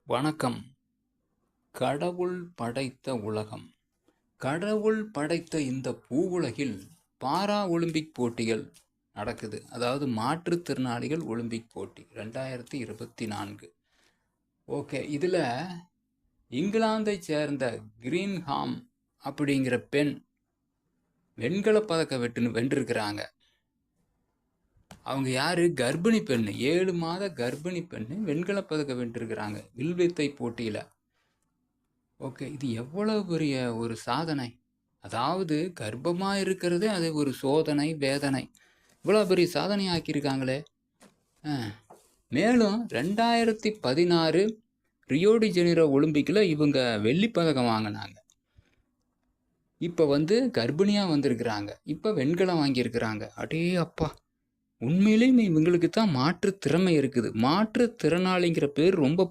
வணக்கம். கடவுள் படைத்த உலகம். கடவுள் படைத்த இந்த பூவுலகில் பாரா ஒலிம்பிக் போட்டிகள் நடக்குது. அதாவது மாற்றுத்திறனாளிகள் ஒலிம்பிக் போட்டி 2024. ஓகே. இதுல இங்கிலாந்தைச் சேர்ந்த கிரீன்ஹாம் அப்படிங்கிற பெண் வெண்கலப் பதக்கம் வென்றிருக்கிறாங்க. அவங்க யாரு? கர்ப்பிணி பெண்ணு. 7 மாத கர்ப்பிணி பெண்ணு வெண்கலப் பதக்கம் வென்றிருக்கிறாங்க வில்வித்தை போட்டியில. ஓகே. இது எவ்வளவு பெரிய ஒரு சாதனை! அதாவது கர்ப்பமா இருக்கிறதே அது ஒரு சோதனை, வேதனை. இவ்வளோ பெரிய சாதனை ஆக்கியிருக்காங்களே! அ. மேலும் 2016 ரியோ டி ஜெனிரோ ஒலிம்பிக்ல இவங்க வெள்ளிப் பதக்கம் வாங்குனாங்க. இப்ப கர்ப்பிணியா வந்திருக்கிறாங்க. இப்ப வெண்கலம் வாங்கியிருக்கிறாங்க. அடே அப்பா! உண்மையிலேயும் இவங்களுக்கு தான் மாற்றுத் திறமை இருக்குது. மாற்றுத்திறனாளிங்கிற பேர் ரொம்ப